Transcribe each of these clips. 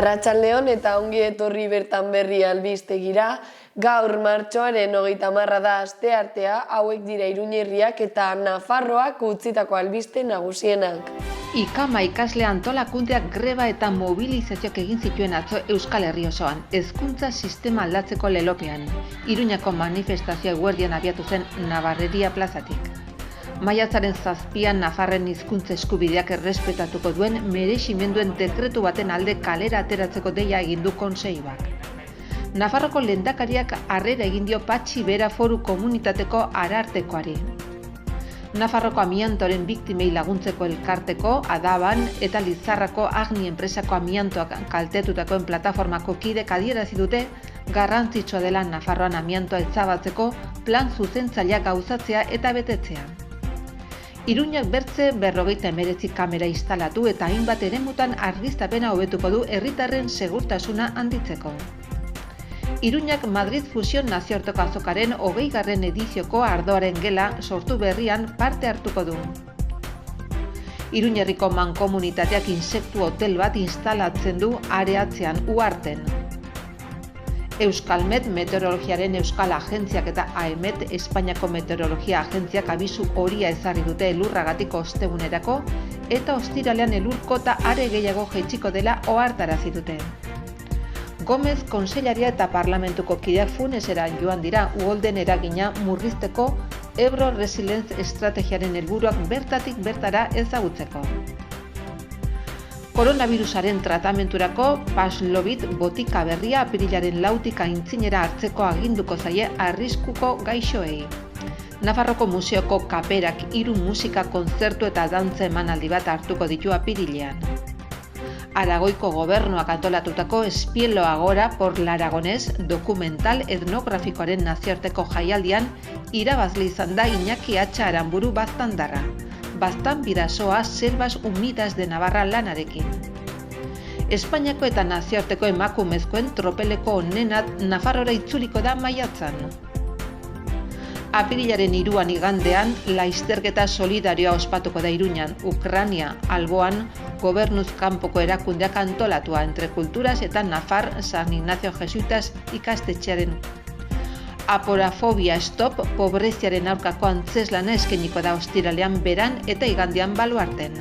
Arratsaldeon eta ongi etorri bertan berri albistegira. Gaur martxoaren 30 da asteartea, hauek dira Iruñerriak eta Nafarroak utzitako albiste nagusienak. IKAMA ikasle antolakundeak greba eta mobilizazioak egin zituen atzo Euskal Herri osoan, hezkuntza sistema aldatzeko lelopean. Iruñako manifestazioa eguerdian abiatu zen Nabarreria plazatik. Maiatzaren 7an Nafarren hizkuntza eskubideak errespetatuko duen mereximenduen dekretu baten alde kalera ateratzeko deia egin du kontseiluak. Nafarroko lehendakariak harrera egin dio Patxi Bera Foru Komunitateko Arartekoari. Nafarroko amiantoren biktimei laguntzeko elkarteko, Adaban eta Lizarrako Agni enpresako amiantoak kaltetutakoen plataformako kidek adierazi dute garrantzitsua dela Nafarroan amiantoa ezabatzeko plan zuzentzailea gauzatzea eta betetzea. Iruñak bertze 59 kamera instalatu eta hainbat eremutan argiztapena hobetuko du herritarren segurtasuna handitzeko. Iruñak Madrid Fusion nazioarteko azokaren 20. edizioko ardoaren gela sortu berrian parte hartuko du. Iruñerriko mankomunitateak insektu hotel bat instalatzen du areatzean Uharten. Euskalmet Meteorologiaren Euskal Agentziak eta AEMET Espainiako Meteorologia Agentziak abisu horia ezarri dute elurragatik ostegunerako eta ostiralean elurkota are gehiago jaitsiko dela ohartarazi dute. Gomez kontseilaria eta parlamentuko kideak funesera joan dira uholden eragina murrizteko Ebro Resilience estrategiaren helburuak bertatik bertara ezagutzeko. Koronavirusaren tratamenturako Paxlovid botika berria apirilaren 4tik aintzinera hartzeko aginduko zaie arriskuko gaixoei. Nafarroko Museoko kaperak 3 musika kontzertu eta dantza emanaldi bat hartuko ditu apirilean. Aragoiko gobernuak antolatutako Espielo Agora por l'Aragonés dokumental etnografikoaren nazioarteko jaialdian irabazle izan da Iñaki Atxa Aranburu Baztandarra. Baztan bidasoa Selvas Unidas de Navarra lanarekin. Espainiako eta nazioarteko emakumezkoen tropeleko onenat Nafarrora itzuliko da maiatzan. Apirilaren 3an igandean, lasterketa solidarioa ospatuko da Iruñan, Ukrania, alboan, gobernuz kanpoko erakundeak antolatua entre kulturas eta Nafar San Ignacio Jesuitas ikastetxearen. Aporafobia stop pobreziaren aurkako antzeslana eskainiko da ostiralean beran eta igandean Baluarten.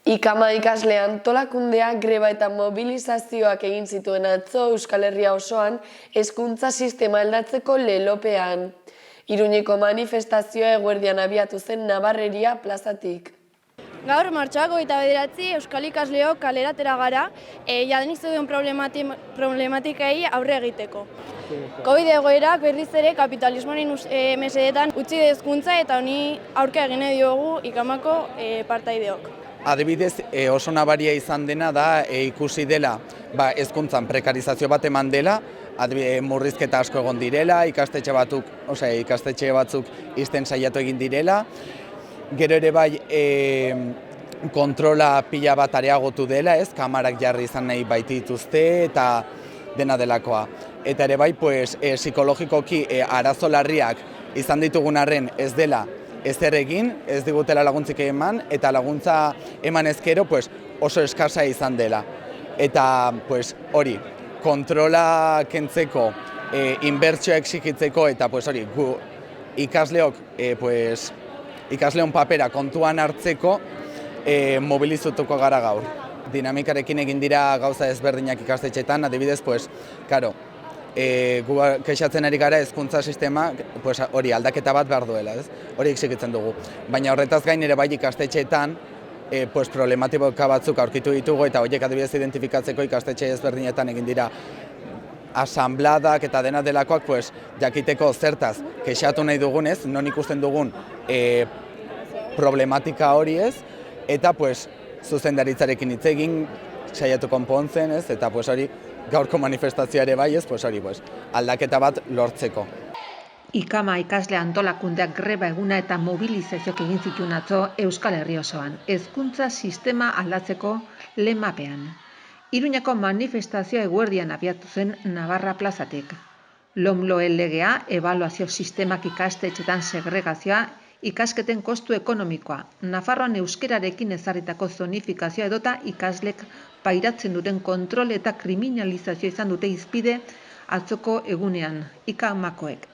IKAMA ikasle antolakundea greba eta mobilizazioak egin zituen atzo Euskal Herria osoan hezkuntza sistema aldatzeko lelopean. Iruñeko manifestazioa eguerdian abiatu zen Nabarreria plazatik. Gaur martxoak 29 euskal ikasleok kalera atera gara jadenizu duen problematikei aurre egiteko. Covid egoerak berriz ere kapitalismoaren mesedetan utzi hezkuntza eta honi aurka egin diogu IKAMako partaideok. Adibidez, oso nabaria izan dena da ikusi dela hezkuntzan prekarizazio bat eman dela, murrizketa asko egon direla, ikastetxe batzuk ixten saiatu egin direla. Gero ere bai kontrola pila bat areagotu dela, kamarak jarri izan nahi baitituzte eta dena delakoa. Eta ere bai, psikologikoki arazo larriak izan ditugun arren ez dela ezer egin, ez digutela laguntzik eman, eta laguntza eman ezkero oso eskasa izan dela. Eta hori, kontrola kentzeko, inbertsioa exigitzeko, eta hori, gu ikasleok, ikasleon papera kontuan hartzeko mobilizatuko gara gaur. Dinamikarekin egin dira gauza ezberdinak ikastetxetan, adibidez, karo, gu kexatzen ari gara hezkuntza sistema hori aldaketa bat behar duela, hori exigitzen dugu. Baina horretaz gain ere bai ikastetxeetan problematika batzuk aurkitu ditugu eta horiek adibidez identifikatzeko ikastetxe ezberdinetan egin dira asambladak eta dena delakoak jakiteko zertaz kexatu nahi dugunez, non ikusten dugun problematika hori eta zuzendaritzarekin hitz egin saiatu konpontzen eta hori gaurko manifestazioare bai aldaketa bat lortzeko. IKAMA ikasle antolakundeak greba eguna eta mobilizazioak egin zituen atzo Euskal Herri osoan, hezkuntza sistema aldatzeko lemapean. Iruñako manifestazioa eguerdian abiatu zen Navarra plazatik. LOMLOE legea, ebaluazio sistemak ikastetxetan segregazioa, ikasketen kostu ekonomikoa, Nafarroan euskerarekin ezarritako zonifikazioa edota ikaslek pairatzen duten kontrol eta kriminalizazioa izan dute hizpide atzoko egunean, ikamakoek.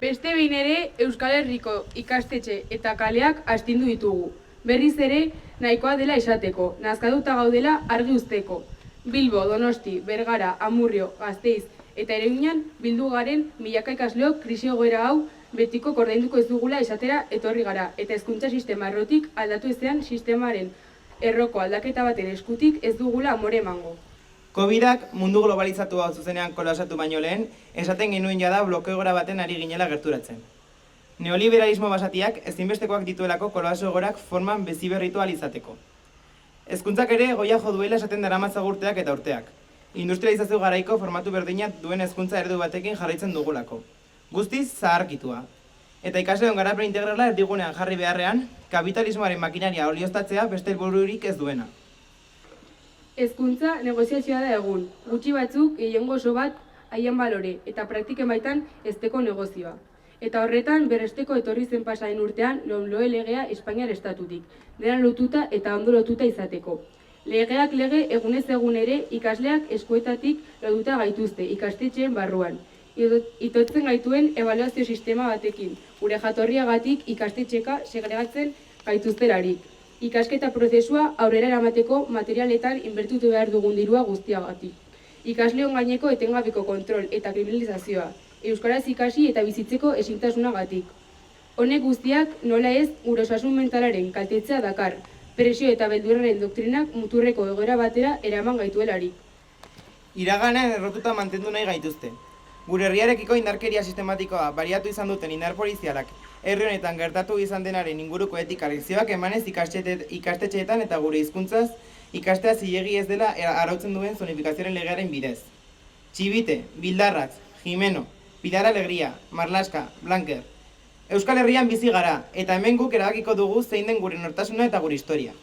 Beste behin ere, Euskal Herriko ikastetxe eta kaleak astindu ditugu. Berriz ere, nahikoa dela esateko, nazkatuta gaudela argi uzteko. Bilbo, Donosti, Bergara, Amurrio, Gasteiz eta Ereñan bildu garen milaka ikasleok krisi egoera hau betiko ordainduko ez dugula esatera etorri gara, eta hezkuntza sistema errotik aldatu ezean sistemaren erroko aldaketa baten eskutik ez dugula amore emango. Covidak mundu globalizatu hau zuzenean kolapsatu baino lehen, esaten genuen jada blokeogora baten ari ginela gerturatzen. Neoliberalismo basatiak ezinbestekoak dituelako kolapso egorak forman beziberritu ahal izateko. Hezkuntzak ere goia jo duela esaten daramatza urteak eta urteak. Industrializazio garaiko formatu berdina duen hezkuntza eredu batekin jarraitzen dugulako. Guztiz zaharkitua. Eta ikasleon garapen integrala erdigunean jarri beharrean, kapitalismoaren makinaria olioztatzea beste helbururik ez duena. Hezkuntza negoziazioa da egun, gutxi batzuk gehiengo oso bat haien balore eta praktiken baitan ezteko negozioa. Eta horretan berresteko etorri zen pasaden urtean LOMLOE legea Espainiar estatutik, dena lotuta eta ondo lotuta izateko. Legeak lege egunez egun ere ikasleak eskuetatik lotuta gaituzte ikastetxeen barruan. Itotzen gaituen ebaluazio sistema batekin, gure jatorriagatik ikastetxeka segregatzen gaituztelarik. Ikasketa prozesua aurrera eramateko materialetan inbertitu behar dugun dirua guztiagatik. Ikasleon gaineko etengabeko kontrol eta kriminalizazioa, euskaraz ikasi eta bizitzeko ezintasunagatik. Honek guztiak nola ez gure osasun mentalaren kaltetzea dakar, presio eta beldurraren doktrinak muturreko egoera batera eraman gaituelarik. Iraganean errotuta mantendu nahi gaituzte. Gure herriarekiko indarkeria sistematikoa bariatu izan duten indar polizialak, herri honetan gertatu izan denaren inguruko etika lekzioak emanez ikastetxeetan eta gure hizkuntzaz ikastea zilegi ez dela arautzen duen zonifikazioaren legearen bidez. Txibite, Bildarratz, Jimeno, Pilar Alegria, Marlaska, Blanker. Euskal Herrian bizi gara, eta hemen guk erabakiko dugu zein den gure nortasuna eta gure historia.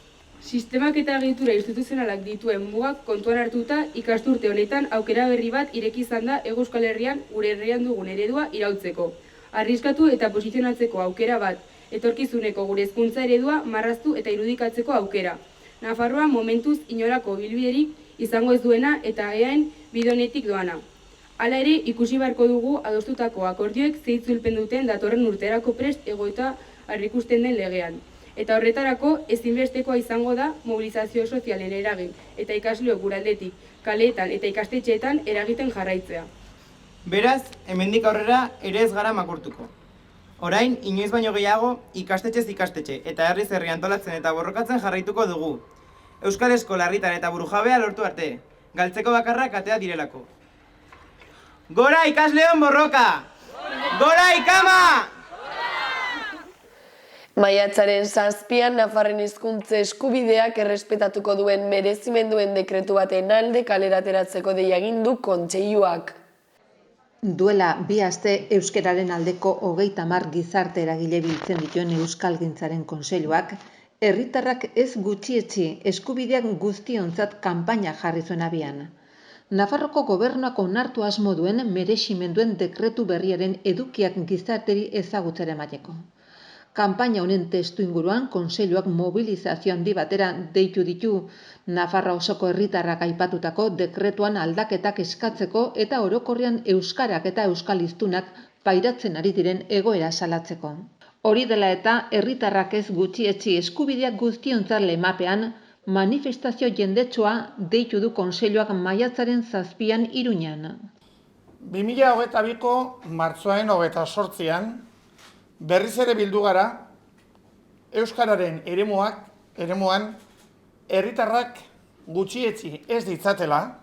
Sistemak eta egitura instituzionalak dituen mugak kontuan hartuta ikasturte honetan aukera berri bat ireki izan da Hego Euskal Herrian gure herrian dugun eredua irautzeko. Arriskatu eta posizionatzeko aukera bat, etorkizuneko gure hezkuntza eredua marraztu eta irudikatzeko aukera. Nafarroa momentuz inolako bilbiderik izango ez duena eta eaen bidonetik doana. Hala ere, ikusi beharko dugu adostutako akordioek zeitzulpen duten datorren urterako prest egoita arrikusten den legean. Eta horretarako ezinbestekoa izango da mobilizazio sozialen eragin eta ikasleo guraldetik, kaleetan eta ikastetxeetan eragiten jarraitzea. Beraz, hemendik aurrera ere ez gara makurtuko. Orain, inoiz baino gehiago, ikastetxez ikastetxe eta herriz herri antolatzen eta borrokatzen jarraituko dugu. Euskal Eskola herritar eta burujabea lortu arte, galtzeko bakarrak atea direlako. Gora ikasleon borroka! Gora ikama! Maiatzaren 7an Nafarren hizkuntza eskubideak errespetatuko duen merezimenduen dekretu baten alde kalerateratzeko deia egin du kontseiluak. Duela 2 aste euskararen aldeko 30 gizarte eragile biltzen dituen Euskalgintzaren Kontseiluak, herritarrak ez gutxietsi eskubideak guztiontzat kanpaina jarri zuen abian. Nafarroko gobernuak onartu asmo duen merezimenduen dekretu berriaren edukiak gizarteri ezagutzera emateko. Kanpaina honen testu inguruan Kontseiluak mobilizazio handi batera deitu ditu Nafarroa osoko herritarrak aipatutako dekretuan aldaketak eskatzeko eta orokorrean euskarak eta euskal hiztunak pairatzen ari diren egoera salatzeko. Hori dela eta herritarrak ez gutxietsi eskubideak guztiontzat lemapean manifestazio jendetsua deitu du Kontseiluak maiatzaren 7an Iruñan. 2022ko martxoaren 28an berriz ere bildu gara euskararen eremuan herritarrak gutxietsi ez ditzatela,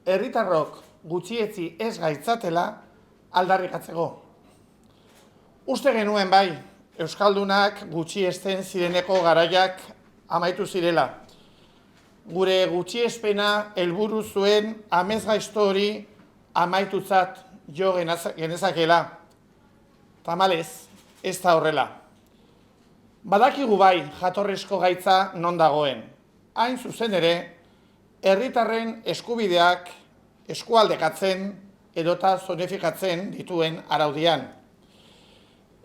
herritarrok gutxietsi ez gaitzatela aldarrikatzeko. Uste genuen bai, euskaldunak gutxiesten zireneko garaiak amaitu zirela. Gure gutxiespena helburu zuen amesgaizto hori amaitutzat jo genezakela. Tamalez, ez da horrela. Badakigu bai jatorrizko gaitza non dagoen. Hain zuzen ere, herritarren eskubideak eskualdekatzen, edota zonifikatzen dituen araudian.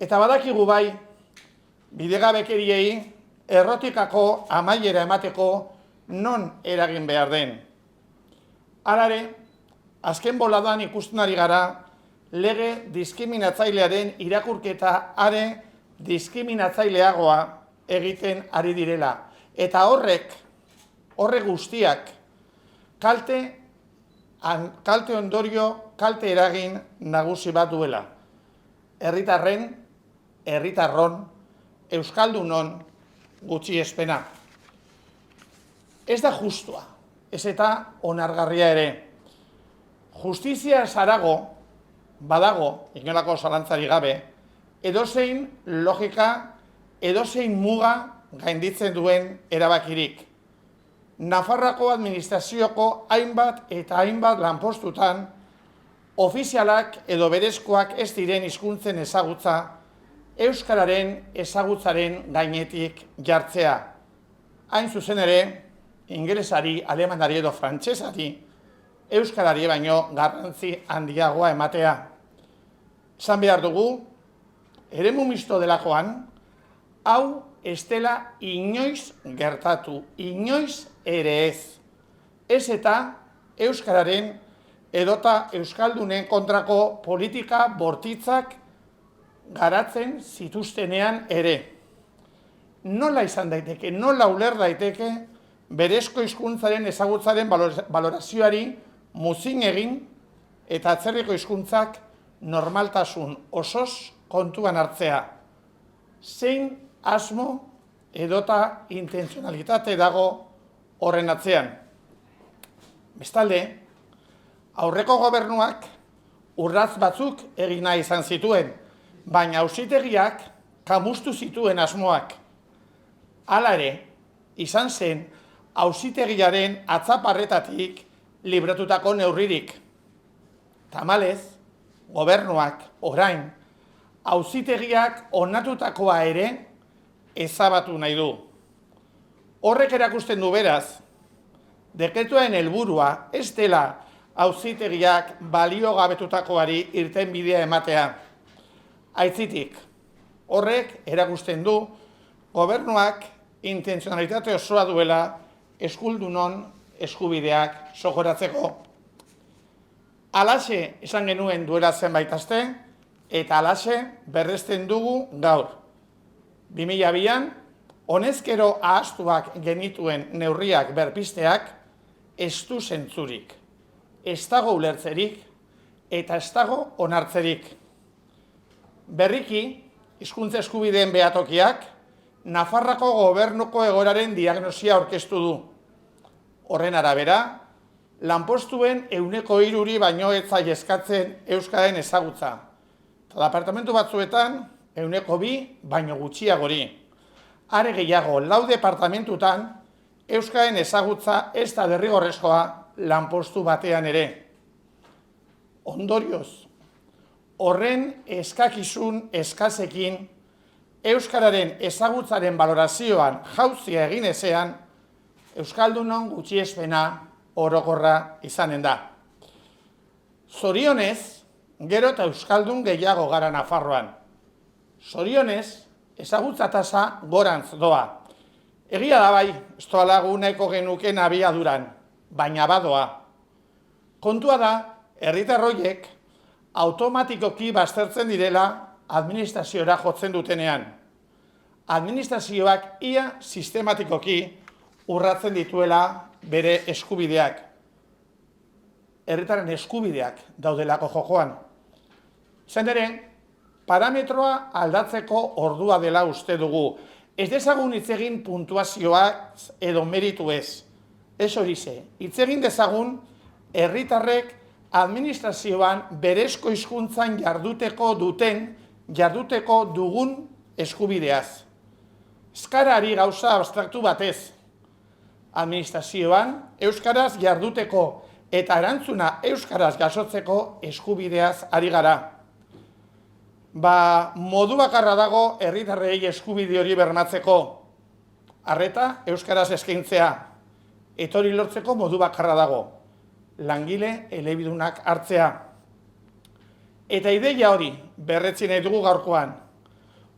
Eta badakigu bai, bidegabekeriei errotikako amaiera emateko non eragin behar den. Halare, azken boladan ikusten ari gara, lege diskriminatzailearen irakurketa are diskriminatzaileagoa egiten ari direla. Eta horrek guztiak kalte ondorio, kalte eragin nagusi bat duela. Herritarron, euskaldunon gutxiespena. Ez da justua, ez eta onargarria ere. Justizia zarago, badago, inolako zalantzari gabe, edozein logika, edozein muga gainditzen duen erabakirik. Nafarroako administrazioko hainbat eta hainbat lanpostutan, ofizialak edo berezkoak ez diren hizkuntzen ezagutza, euskararen ezagutzaren gainetik jartzea. Hain zuzen ere, ingelesari, alemanari edo frantsesari, euskarari baino garrantzi handiagoa ematea. Esan behar dugu, eremu misto delakoan, hau ez dela inoiz gertatu, inoiz ere ez. Ez eta euskararen edota euskaldunen kontrako politika bortitzak garatzen zituztenean ere. Nola izan daiteke, nola uler daiteke berezko hizkuntzaren ezagutzaren balorazioari muzin egin eta atzerriko hizkuntzak normaltasun osoz kontuan hartzea. Zein asmo edota intentzionalitate dago horren atzean. Bestalde, aurreko gobernuak urrats batzuk egina izan zituen, baina auzitegiak kamustu zituen asmoak. Hala ere, izan zen auzitegiaren atzaparretatik libratutako neurririk. Tamalez, gobernuak orain auzitegiak onartutakoa ere ezabatu nahi du. Horrek erakusten du beraz, dekretuen helburua ez dela auzitegiak baliogabetutakoari irtenbidea ematea. Aitzitik, horrek erakusten du gobernuak intentzionalitate osoa duela eskuldunon eskubideak sokoratzeko. Halaxe esan genuen duela zenbait aste, eta halaxe berresten dugu gaur. 2002an, honezkero ahaztuak genituen neurriak berpisteak ez du zentzurik. Ez dago ulertzerik eta ez dago onartzerik. Berriki, hizkuntza eskubideen behatokiak, Nafarroako gobernuko egoeraren diagnosia aurkeztu du. Horren arabera, lanpostuen 3% baino ez zaie eskatzen euskararen ezagutza. Eta departamentu batzuetan 2% baino gutxiagori. Are gehiago, 4 departamentutan euskararen ezagutza ez da derrigorrezkoa lanpostu batean ere. Ondorioz, horren eskakizun eskasekin euskararen ezagutzaren balorazioan jauzia egin ezean, euskaldunon gutxiespena orokorra izanen da. Zorionez, gero eta euskaldun gehiago gara Nafarroan. Zorionez, ezagutza tasa gorantz doa. Egia da bai, ez doala guneko genuken abiaduran, baina badoa. Kontua da, herritarroiek automatikoki baztertzen direla administraziora jotzen dutenean. Administrazioak ia sistematikoki urratzen dituela bere eskubideak. Herritarren eskubideak daudelako jokoan. Izan ere, parametroa aldatzeko ordua dela uste dugu. Ez dezagun hitz egin puntuazioak edo meritu ez. Ez horixe, hitz egin dezagun herritarrek administrazioan berezko hizkuntzan jarduteko dugun eskubideaz. Euskarari gauza abstraktu batez. Administrazioan euskaraz jarduteko eta erantzuna euskaraz jasotzeko eskubideaz ari gara. Modu bakarra dago herritarrei eskubide hori bermatzeko. Arreta euskaraz eskaintzea. Eta hori lortzeko modu bakarra dago. Langile elebidunak hartzea. Eta ideia hori berretsi nahi dugu gaurkoan.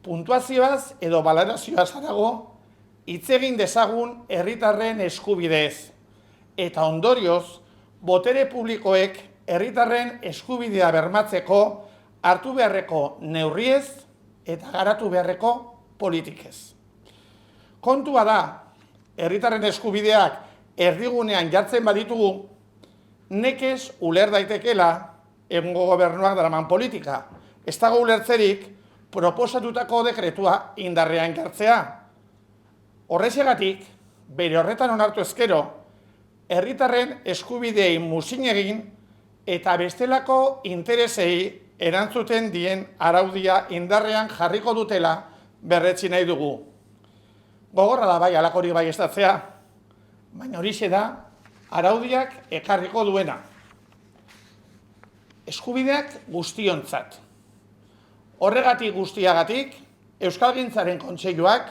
Puntuazioaz edo balorazioaz harago, hitz egin dezagun herritarren eskubideez. Eta ondorioz, botere publikoek herritarren eskubidea bermatzeko hartu beharreko neurriez eta garatu beharreko politikez. Kontua da, herritarren eskubideak erdigunean jartzen baditugu, nekez uler daitekela egungo gobernuak daraman politika. Ez dago ulertzerik proposatutako dekretua indarrean jartzea. Horrexegatik, bere horretan onartu ezkero, herritarren eskubidei muzin egin eta bestelako interesei erantzuten dien araudia indarrean jarriko dutela berretsi nahi dugu. Gogorra da bai alakorik bai estatzea, baina horixe da araudiak ekarriko duena. Eskubideak guztiontzat. Horregatik guztiagatik, Euskalgintzaren Kontseiluak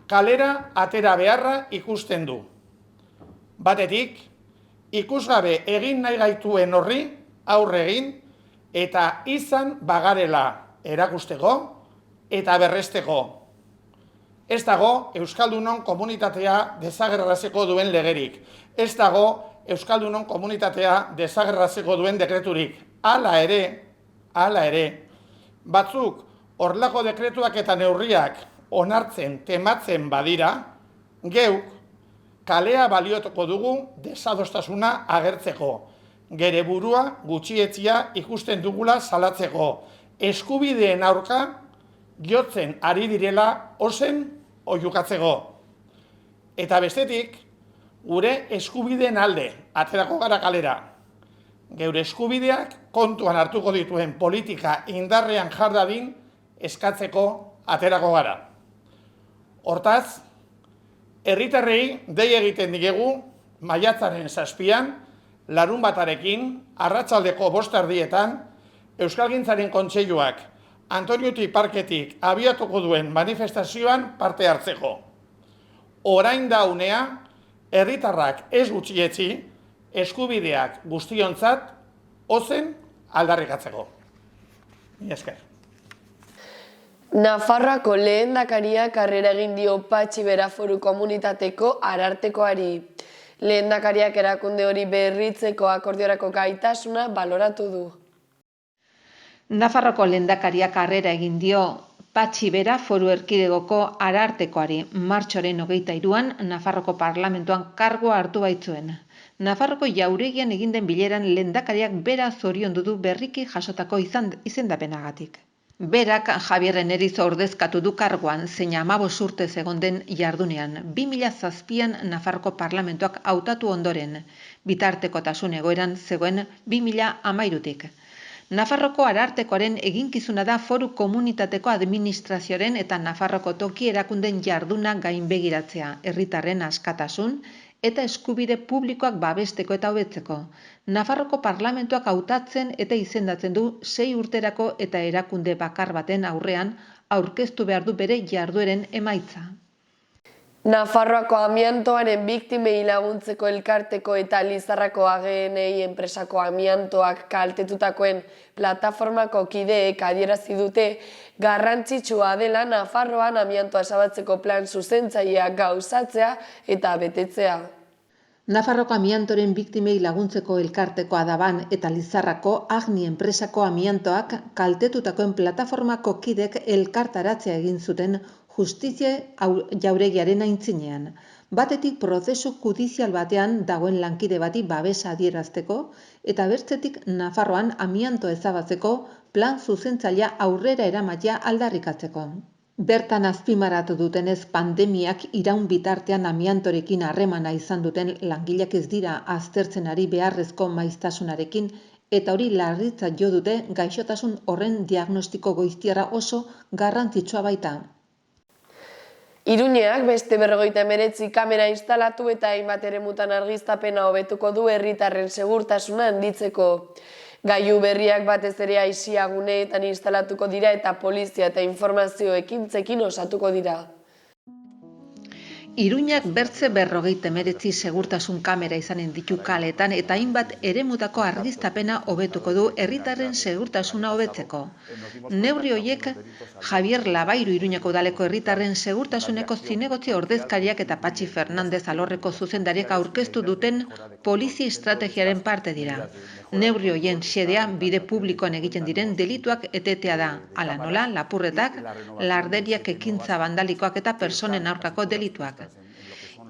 kalera atera beharra ikusten du. Batetik, ikusgabe egin nahi gaituen horri aurre egin eta izan bagarela erakusteko eta berresteko. Ez dago Euskaldunon komunitatea desagerraraziko duen legerik. Ez dago Euskaldunon komunitatea desagerraraziko duen dekreturik. Hala ere, batzuk horlako dekretuak eta neurriak onartzen, tematzen badira, geuk kalea baliotuko dugu desadostasuna agertzeko, gere burua gutxietsia ikusten dugula salatzeko, eskubideen aurka jotzen ari direla ozen oiukatzeko. Eta bestetik, gure eskubideen alde aterako gara kalera. Geure eskubideak kontuan hartuko dituen politika indarrean jar dadin eskatzeko aterako gara. Hortaz, herritarrei dei egiten digegu maiatzaren 7an, larunbatarekin, arratsaldeko 5:00 Euskalgintzaren Kontseiluak Antoniuti Parketik abiatuko duen manifestazioan parte hartzeko. Orain da unea, herritarrak ez gutxietsi, eskubideak guztiontzat ozen aldarrikatzeko. Mila esker. Nafarroako lehendakariak harrera egin dio Patxi Bera Foru Komunitateko Arartekoari. Lehendakariak erakunde hori berritzeko akordiorako gaitasuna baloratu du. Nafarroko lehendakariak harrera egin dio Patxi Bera Foru Erkidegoko Arartekoari. Martxoaren 23an Nafarroko Parlamentuan kargoa hartu baitzuen. Nafarroko Jauregian egin den bileran lehendakariak bera zoriondu du berriki jasotako izendapenagatik. Berak Javier Eneriz ordezkatu du kargoan, zein 15 urtez egon den jardunean, 2007an Nafarroko Parlamentuak hautatu ondoren, bitartekotasun egoeran zegoen 2013tik. Nafarroko Arartekoaren eginkizuna da Foru Komunitateko Administrazioaren eta Nafarroko toki erakunden jarduna gainbegiratzea, herritarren askatasun eta eskubide publikoak babesteko eta hobetzeko. Nafarroko Parlamentuak hautatzen eta izendatzen du 6 urterako eta erakunde bakar baten aurrean aurkeztu behar du bere jardueren emaitza. Nafarroako amiantoaren biktimei laguntzeko elkarteko eta Lizarrako AGNI enpresako amiantoak kaltetutakoen plataformako kideek adierazi dute garrantzitsua dela Nafarroan amiantoa ezabatzeko plan zuzentzailea gauzatzea eta betetzea. Nafarroko amiantoren biktimei laguntzeko elkartekoa Adaban eta Lizarrako AGNI enpresako amiantoak kaltetutakoen plataformako kidek elkartaratzea egin zuten Justizia Jauregiaren aintzinean. Batetik prozesu judizial batean dagoen lankide bati babesa adierazteko eta bertzetik Nafarroan amianto ezabatzeko plan zuzentzailea aurrera eramatea aldarrikatzeko. Bertan azpimarratu dutenez pandemiak iraun bitartean amiantorekin harremana izan duten langileak ez dira aztertzen ari beharrezko maiztasunarekin eta hori larritzat jo dute gaixotasun horren diagnostiko goiztiarra oso garrantzitsua baita. Iruñeak beste 59 kamera instalatu eta hainbat eremutan argiztapena hobetuko du herritarren segurtasuna handitzeko. Gailu berriak batez ere aisiaguneetan instalatuko dira eta polizia eta informazio ekintzekin osatuko dira. Iruñak bertze 59 segurtasun kamera izanen ditu kaletan eta hainbat eremutako argiztapena hobetuko du herritarren segurtasuna hobetzeko. Neurri horiek Javier Labairu Iruñako udaleko herritarren segurtasuneko zinegotzi ordezkariak eta Patxi Fernandez alorreko zuzendariak aurkeztu duten polizia estrategiaren parte dira. Neurri horien xedea bide publikoan egiten diren delituak etetea da, hala nola, lapurretak, larderiak ekintza bandalikoak eta personen aurkako delituak.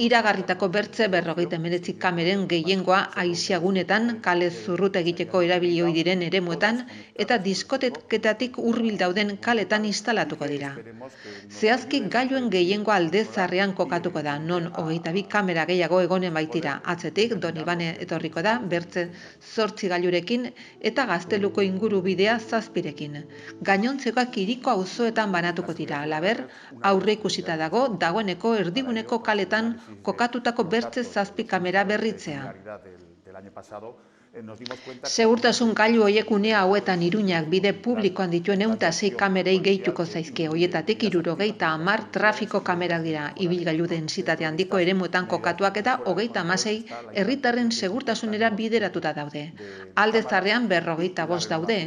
Iragarritako bertze 59 kameren gehiengoa aixiagunetan, kale zurrut egiteko erabili ohi diren eremuetan eta diskoteketatik hurbil dauden kaletan instalatuko dira. Zehazki gailuen gehiengoa Aldezarrean kokatuko da, non 22 kamera gehiago egonen baitira. Atzetik, Donibane etorriko da, bertze 8 gailurekin eta Gazteluko ingurubidea 7rekin. Gainontzekoak hiriko auzoetan banatuko dira, halaber, aurreikusita dagoeneko erdiguneko kaletan kokatutako bertze 7 kamera berritzea. Segurtasun gailu horiek une hauetan Iruñak bide publikoan dituen 106 kamerei gehituko zaizkie, horietatik 70 trafiko kamerak dira, ibilgailu dentsitate handiko eremuetan kokatuak eta 36 herritarren segurtasunera bideratuta daude. Aldezarrean 45 daude.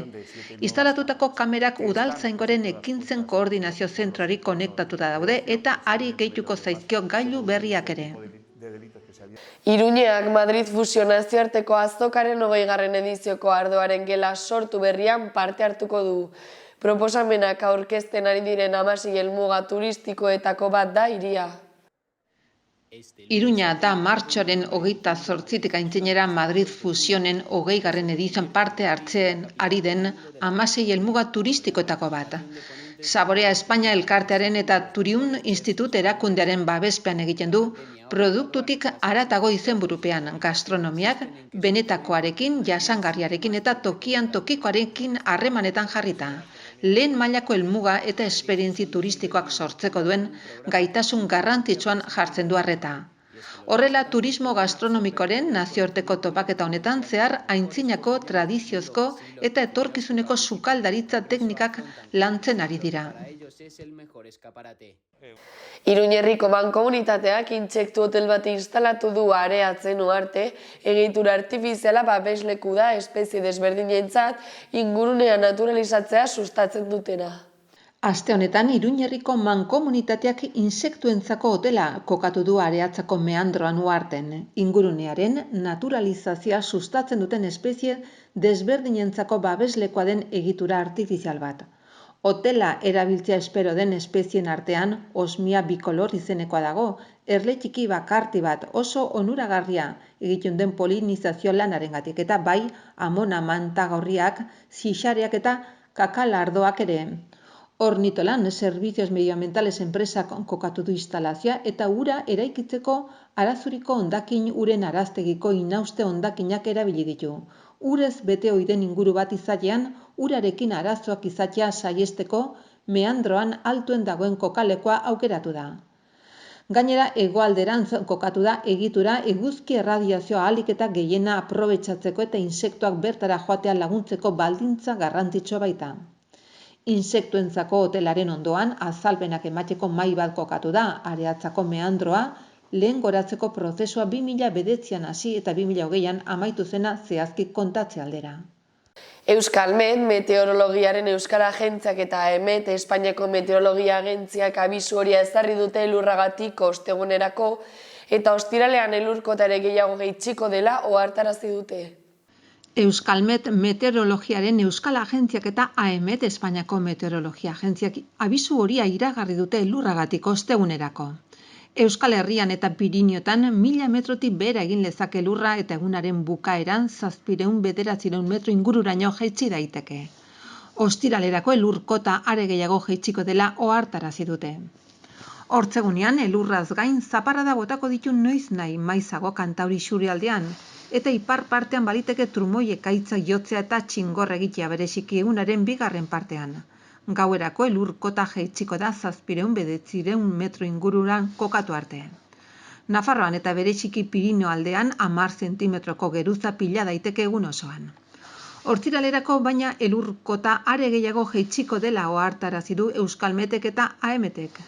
Instalatutako kamerak udaltzaingoren ekintzen koordinazio zentroari konektatuta daude eta ari gehituko zaizkio gailu berriak ere. Iruñeak Madrid Fusio nazioarteko azokaren 20. edizioko ardoaren gela sortu berrian parte hartuko du. Proposamenak aurkezten ari diren 16 helmuga turistikoetako bat da hiria. Iruña da martxoaren 28tik aintzinera Madrid Fusionen 20. edizioan parte hartzen ari den 16 helmuga turistikoetako bat. Saborea Espainia elkartearen eta Turiun Institut erakundearen babespean egiten du, produktutik haratago izenburupean, gastronomiak benetakoarekin, jasangarriarekin eta tokian tokikoarekin harremanetan jarrita. Lehen mailako helmuga eta esperientzi turistikoak sortzeko duen gaitasun garrantzitsuan jartzen du arreta. Horrela, turismo gastronomikoaren nazioarteko topaketa honetan zehar aintzinako, tradiziozko eta etorkizuneko sukaldaritza teknikak lantzen ari dira. Iruñerriko mankomunitateak intsektu hotel bat instalatu du areatzen uharte, egitura artifiziala babesleku da espezie desberdinentzat ingurunea naturalizatzea sustatzen dutena. Aste honetan, Iruñerriko mankomunitateak insektuentzako hotela kokatu du areatzako meandroan uharten, ingurunearen naturalizazioa sustatzen duten espezie desberdinentzako babeslekoa den egitura artifizial bat. Hotela erabiltzea espero den espezien artean osmia bikolor izenekoa dago, erle txiki bakarti bat oso onuragarria egiten den polinizazio lanarengatik eta bai amona mantagorriak, zixareak eta kakalardoak ere. Ornitolan Servicios Medioambientales enpresak kokatu du instalazioa eta ura eraikitzeko arazuriko hondakin uren araztegiko inauste hondakinak erabili ditu. Urez bete ohi den inguru bat izatean, urarekin arazoak izatea saiesteko meandroan altuen dagoen kokalekoa aukeratu da. Gainera, hegoalderantz kokatu da egitura eguzki erradiazioa ahalik eta gehiena aprobetxatzeko eta insektuak bertara joatea laguntzeko baldintza garrantzitsua baita. Insektuentzako hotelaren ondoan azalpenak emateko mahai bat kokatu da, areatzako meandroa, lehen goratzeko prozesua 2009an hasi eta 2020an amaitu zena zehazki kontatze aldera. Euskalmet, Meteorologiaren Euskal Agentziak eta AEMET, Espainiako Meteorologia Agentziak abisu horia ezarri dute elurragatik ostegunerako eta ostiralean elurkotare gehiago gehitsiko dela ohartarazi dute. Euskalmet, Meteorologiaren Euskal Agentziak eta AEMET, Espainiako Meteorologia Agentziak abisu horia iragarri dute elurragatik ostegunerako. Euskal Herrian eta Pirinioetan 1000 metrotik behera egin lezake elurra eta egunaren bukaeran 700-900 metro ingururaino jaitsi daiteke. Ostiralerako elurkota are gehiago jaitsiko dela ohartarazi dute. Hortzegunean elurraz gain zaparrada botako ditu noiz nahi maizago Kantauri isurialdean eta ipar partean baliteke trumoi ekaitzak jotzea eta txingor egitea bereziki egunaren bigarren partean. Gauerako elurkota jaitsiko da 700-900 metro ingururan kokatu arte. Nafarroan eta bereziki Pirinio aldean 10 zentimetroko geruza pila daiteke egun osoan. Hortziralerako baina elurkota are gehiago jaitsiko dela ohartarazi du Euskalmetek eta AEMETek.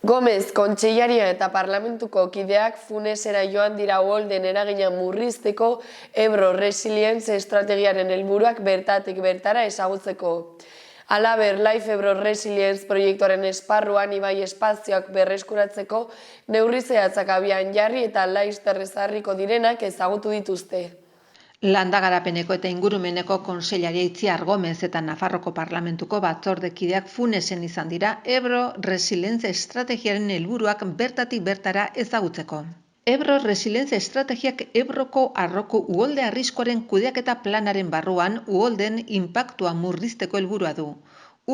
Gomez, kontseilaria eta parlamentuko kideak Funesera joan dira uholden eragina murrizteko Ebro Resilience estrategiaren helburuak bertatik bertara ezagutzeko. Halaber, Life Ebro Resilience proiektuaren esparruan ibai espazioak berreskuratzeko neurri zehatzak abian jarri eta laizter ezarriko direnak ezagutu dituzte. Landagarapeneko eta ingurumeneko kontseilaria Itziar Gomez eta Nafarroko Parlamentuko batzordekideak Funesen izan dira Ebro Resilience estrategiaren helburuak bertatik bertara ezagutzeko. Ebro Resilience estrategiak Ebroko arroko uholde arriskuaren kudeaketa planaren barruan uholden inpaktua murrizteko helburua du.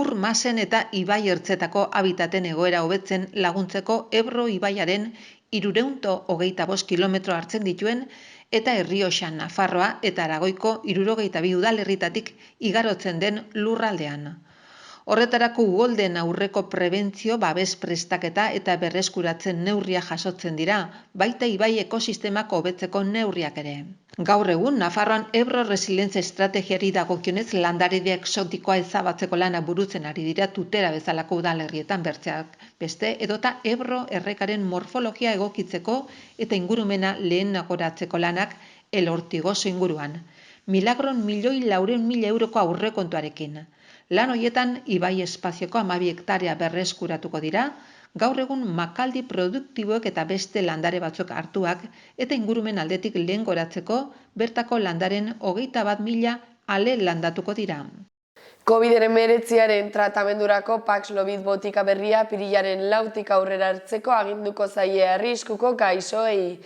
Ur masen eta ibai ertzetako habitaten egoera hobetzen laguntzeko Ebro ibaiaren 325 kilometro hartzen dituen eta Errioxa, Nafarroa eta Aragoiko 72 udalerritatik igarotzen den lurraldean. Horretarako uholden aurreko prebentzio, babes prestaketa eta berreskuratzen neurria jasotzen dira, baita ibai ekosistemak hobetzeko neurriak ere. Gaur egun, Nafarroan Ebro Resilience estrategiari dagokionez landaredia exotikoa ezabatzeko lana burutzen ari dira Tutera bezalako udalerrietan bertzeak beste, edota Ebro errekaren morfologia egokitzeko eta ingurumena lehenagoratzeko lanak El Ortigoso inguruan. Milagron 1.400.000 euroko aurrekontuarekin. Lan horietan ibai espazioko 12 hektarea berreskuratuko dira, gaur egun makaldi produktiboek eta beste landare batzuk hartuak eta ingurumen aldetik lehengoratzeko bertako landaren 21.000 ale landatuko dira. COVID-19 tratamendurako Paxlovid botika berria apirilaren 4tik aurrera hartzeko aginduko zaie arriskuko gaixoei.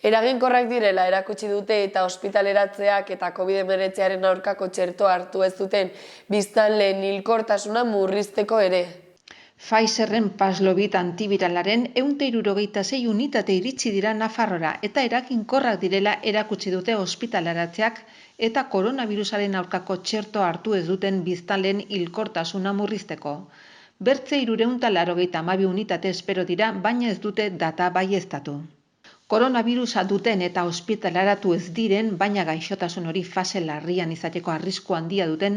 Eraginkorrak direla erakutsi dute eta ospitaleratzeak eta COVID-19 aurkako txertoa hartu ez duten biztanleen hilkortasuna murrizteko ere. Pfizerren Paxlovid antiviralaren 166 unitate iritsi dira Nafarrora eta eraginkorrak direla erakutsi dute ospitaleratzeak eta koronavirusaren aurkako txertoa hartu ez duten biztanleen hilkortasuna murrizteko. Bertze 382 unitate espero dira, baina ez dute data baieztatu. Koronavirusa duten eta ospitaleratu ez diren, baina gaixotasun hori fase larrian izateko arrisku handia duten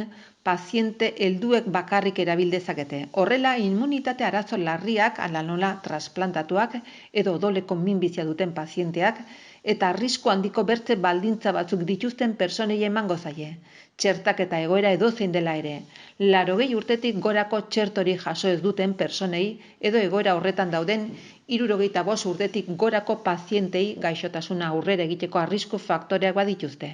paziente helduek bakarrik erabil dezakete. Horrela, immunitate arazo larriak, ala nola trasplantatuak edo odoleko minbizia duten pazienteak eta arrisku handiko bertze baldintza batzuk dituzten personei emango zaie. Txertak eta egoera edozein dela ere. 80 urtetik gorako txertori jaso ez duten personei edo egoera horretan dauden 75 urtetik gorako pazientei gaixotasuna aurrera egiteko arrisku faktoreak badituzte.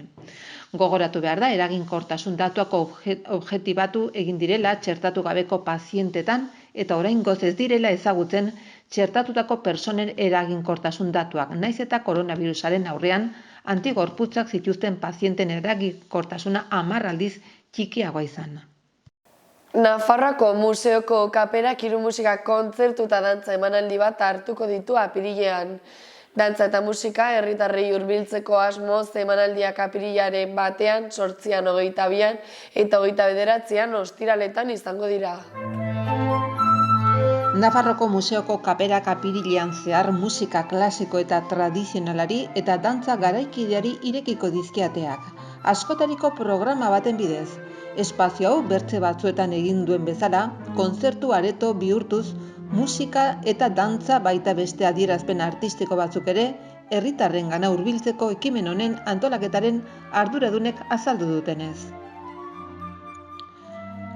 Gogoratu behar da, eraginkortasun datuak objektibatu egin direla txertatu gabeko pazientetan eta oraingoz ez direla ezagutzen txertatutako personen eraginkortasun datuak, naiz eta koronavirusaren aurrean antigorputzak zituzten pazienten eraginkortasuna 10 aldiz txikiagoa izan. Nafarroako museoko kaperak hiru musika kontzertu eta dantza emanaldi bat hartuko ditu apirilean. Dantza eta musika herritarrei hurbiltzeko asmoz emanaldiak apirilaren batean, 8an, 22an eta 29an ostiraletan izango dira. Nafarroko museoko kaperak apirilean zehar musika klasiko eta tradizionalari eta dantza garaikideari irekiko dizkiateak. Askotariko programa baten bidez. Espazio hau bertze batzuetan egin duen bezala, kontzertu areto bihurtuz, musika eta dantza baita beste adierazpen artistiko batzuk ere, herritarrengana hurbiltzeko ekimen honen antolaketaren arduradunek azaldu dutenez.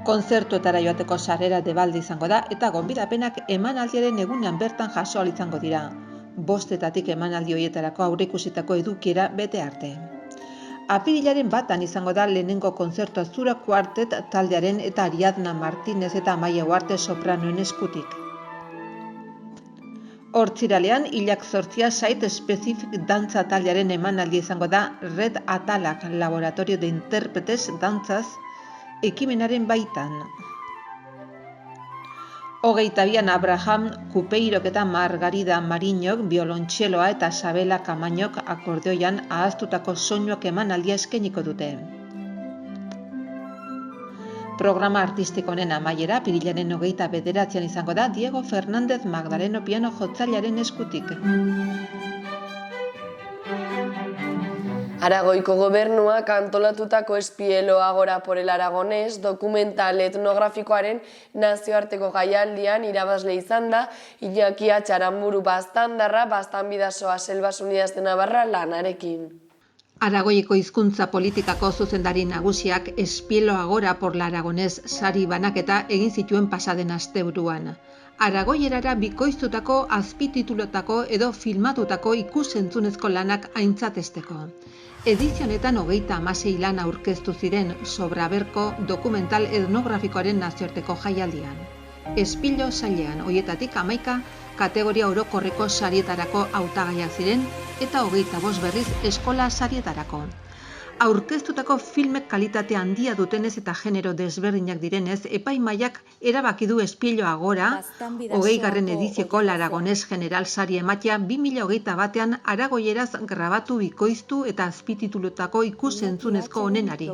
Kontzertuetara joateko sarrera debalde izango da eta gonbidapenak emanaldiaren egunean bertan jaso ahal izango dira. 5etatik emanaldi horietarako aurreikusitako edukiera bete arte. Apirilaren batan izango da lehenengo kontzertua Zura Quartet taldearen eta Ariadna Martínez eta Amaia Uarte sopranoen eskutik. Hortziralean, hilak 8 Site Specific dantza taldearen emanaldia izango da Red Atalak Laboratorio de Intérpretes dantzaz ekimenaren baitan. 22an Abraham Kupeirok eta Margarida Mariñok biolontxeloa eta Sabela Kamañok akordeoian ahaztutako soinuak emanaldia eskainiko dute. Programa artistiko honen amaiera apirilaren 29an izango da Diego Fernández Magdaleno piano jotzailearen eskutik. Aragoiko gobernuak antolatutako Espielo Agora por el Aragonés dokumental etnografikoaren nazioarteko jaialdian irabazle izan da Iñaki Atxaranburu Baztandarra Baztanbidasoa Selvas Unidas de Navarra lanarekin. Aragoiko hizkuntza politikako zuzendari nagusiak Espielo Agora por el Aragonés sari banaketa egin zituen pasaden asteburuan. Aragoierara bikoiztutako, azpititulotako edo filmatutako ikus-entzunezko lanak aintzatesteko. Edizionetan 36 lan aurkeztu ziren Sobraberko dokumental etnografikoaren nazioarteko jaialdian. Espilo sailean, hoietatik 11 kategoria orokorreko sarietarako hautagaiak ziren eta 25 berriz eskola sarietarako. Aurkeztutako filmek kalitate handia dutenez eta genero desberdinak direnez, epaimahaiak erabaki du Espielo Agora 20. edizioko Aragonés General Sari ematea 2021 aragoieraz grabatu, bikoiztu eta azpititulutako ikus-entzunezko onenari.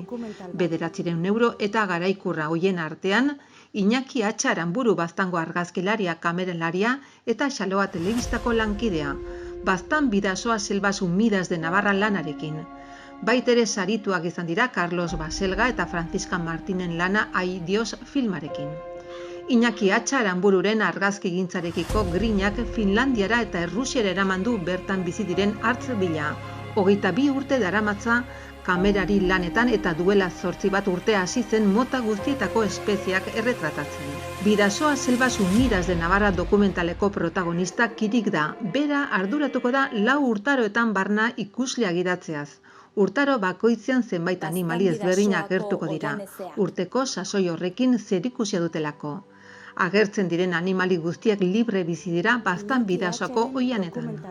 900 euro eta garaikurra hoien artean, Iñaki Atxaranburu Baztango argazkilaria, kameralaria eta Xaloa telebistako lankidea, Baztanbidasoa Selvas Unidas de Navarra lanarekin. Baitere sarituak izan dira Carlos Baselga eta Francisca Martinen lana Ai Dios filmarekin. Iñaki Atxaranbururen argazkigintzarekiko grinak Finlandiara eta Errusiara eraman du bertan bizi diren hartz bila. 22 urte daramatza kamerari lanetan eta duela 8 urte hasi zen mota guztietako espeziak erretratatzen. Bidasoa Selvas Unidas de Navarra dokumentaleko protagonista Kirik da. Bera arduratuko da 4 urtaroetan barna ikusleak gidatzeaz. Urtaro bakoitzean zenbait animali ezberdinak agertuko dira, urteko sasoi horrekin zerikusia dutelako. Agertzen diren animali guztiak libre bizi dira Baztanbidasoako oihanetan.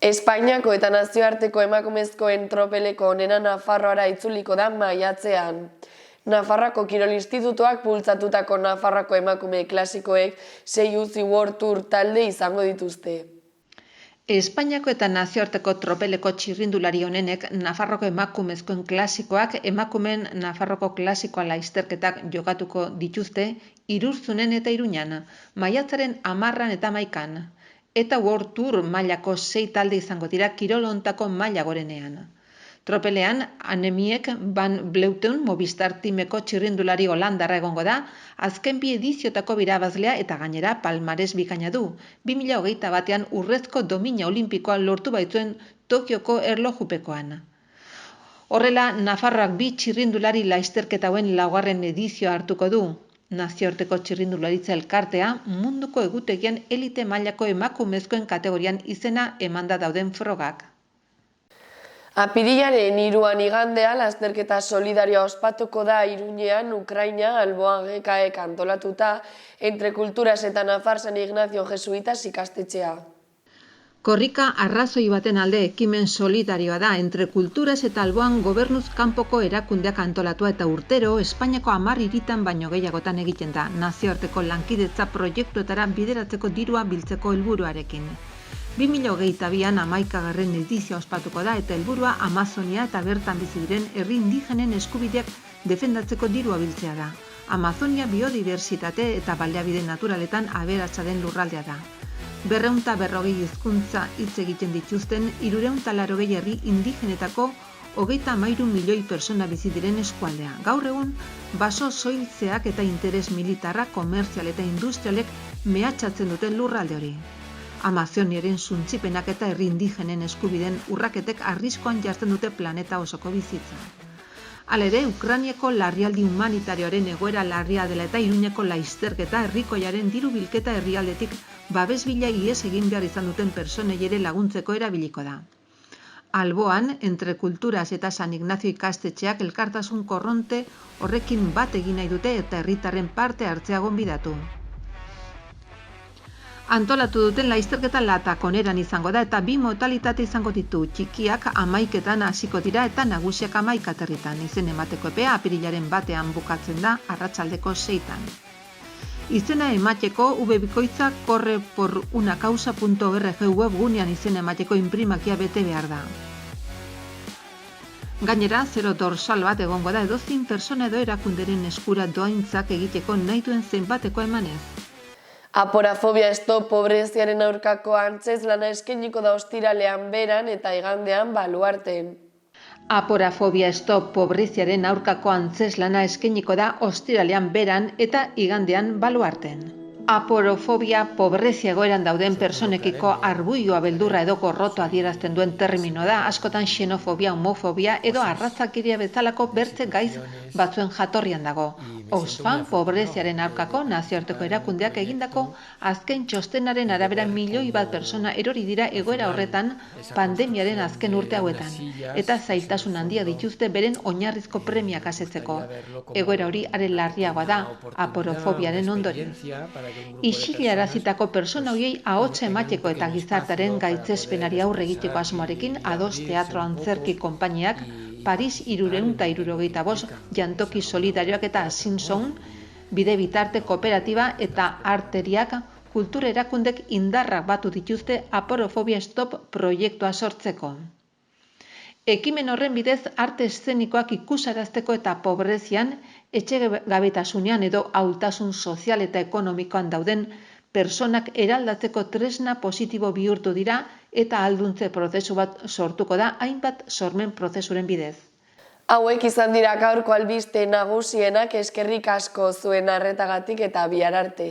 Espainiako eta nazioarteko emakumezkoen tropeleko onena Nafarroara itzuliko da maiatzean. Nafarroako Kirol Institutuak bultzatutako Nafarroako emakume klasikoek 6 UCI World Tour talde izango dituzte. Espainiako eta nazioarteko tropeleko txirrindulari honenek Nafarroko emakumezkoen klasikoak emakumeen Nafarroko klasikoa lasterketak jokatuko dituzte Irurzunen eta Iruñan, maiatzaren 10 eta 11. Eta World Tour mailako 6 talde izango dira kirol hontako maila gorenean. Tropelean, Anemiek Van Vleuten Movistar timeko txirrindulari holandarra egongo da, azken 2 ediziotako birabazlea eta gainera palmares bikaina du. 2021 urrezko domina olimpikoa lortu baitzuen Tokioko erlojupekoan. Horrela, Nafarroak 2 txirrindulari lasterketa hauen 4. edizioa hartuko du. Nazioarteko txirrindularitza elkartea munduko egutegian elite mailako emakumezkoen kategorian izena emanda dauden frogak. Apirilaren 3 igandea lasterketa solidarioa ospatuko da Iruñean, Ukraina, alboan GKek antolatuta, Entre Culturas eta Nafar San Ignacio Jesuitas ikastetxea. Korrika arrazoi baten alde ekimen solidarioa da Entre Culturas eta alboan gobernuz kanpoko erakundeak antolatua eta urtero Espainiako 10 hiritan baino gehiagotan egiten da, nazioarteko lankidetza proiektuetara bideratzeko dirua biltzeko helburuarekin. 2022an 11. edizioa ospatuko da eta helburua Amazonia eta bertan bizi diren herri indigenen eskubideak defendatzeko dirua biltzea da. Amazonia biodibertsitate eta baliabide naturaletan aberatsa den lurraldea da. 240 hizkuntza hitz egiten dituzten 380 herri indigenetako 33 milioi persona bizi diren eskualdea. Gaur egun, baso soiltzeak eta interes militarra, komertzial eta industrialek mehatxatzen duten lurralde hori. Amazoniaren suntsipenak eta herri indigenen eskubideen urraketek arriskoan jartzen dute planeta osoko bizitza. Hala ere, Ukrainiako larrialdi humanitarioaren egoera larria dela eta Iruñeko lasterketa herrikoiaren diru bilketa herrialdetik babes bila ihes egin behar izan duten personei ere laguntzeko erabiliko da. Alboan, Entre Culturas eta San Ignacio ikastetxeak elkartasun korronte horrekin bat egin nahi dute eta herritarren parte hartzea gonbidatu. Antolatu duten lasterketa Latakoneran izango da eta 2 modalitate izango ditu. Txikiak 11etan hasiko dira eta nagusiak 11 aterritan. Izen emateko epea apirilaren 1ean bukatzen da arratsaldeko 6etan. Izena emateko bikoitza correporunacausa.org webgunean izena emateko inprimakia bete behar da. Gainera, 0 dorsal bat egongo da edozein persona edo erakunderen eskura doaintzak egiteko nahi duen zenbateko emanez. Aporafobia stop pobreziaren aurkako antzezlana eskainiko da ostiralean beran eta igandean Baluarten. Aporafobia stop pobreziaren aurkako antzeslana eskainiko da ostiralean beran eta igandean Baluarten. Aporofobia pobrezia egoeran dauden personekiko arbuioa beldurra edo gorroto adierazten duen termino da, askotan xenofobia, homofobia edo arrazakeria bezalako bertze gaiz batzuen jatorrian dago. Oxfam pobreziaren aurkako nazioarteko erakundeak egindako azken txostenaren arabera 1 milioi persona erori dira egoera horretan pandemiaren azken urte hauetan, eta zailtasun handia dituzte beren oinarrizko premiak asetzeko. Egoera hori are larriagoa da aporofobiaren ondorioz. Isilarazitako persona horiei ahotsa emateko eta gizartaren gaitzespenari aurre egiteko asmoarekin Ados Teatro Antzerki konpainiak, Paris 375 jantoki solidarioak eta Simpson, Bide Bitarte Kooperatiba eta Arteriak kultura erakundek indarrak batu dituzte Aporofobia Stop proiektua sortzeko. Ekimen horren bidez arte eszenikoak ikusarazteko eta pobrezian, etxegabetasunean edo ahultasun sozial eta ekonomikoan dauden personak eraldatzeko tresna positibo bihurtu dira eta ahalduntze prozesu bat sortuko da hainbat sormen prozesuren bidez. Hauek izan dira gaurko albiste nagusienak, eskerrik asko zuen arretagatik eta bihar arte.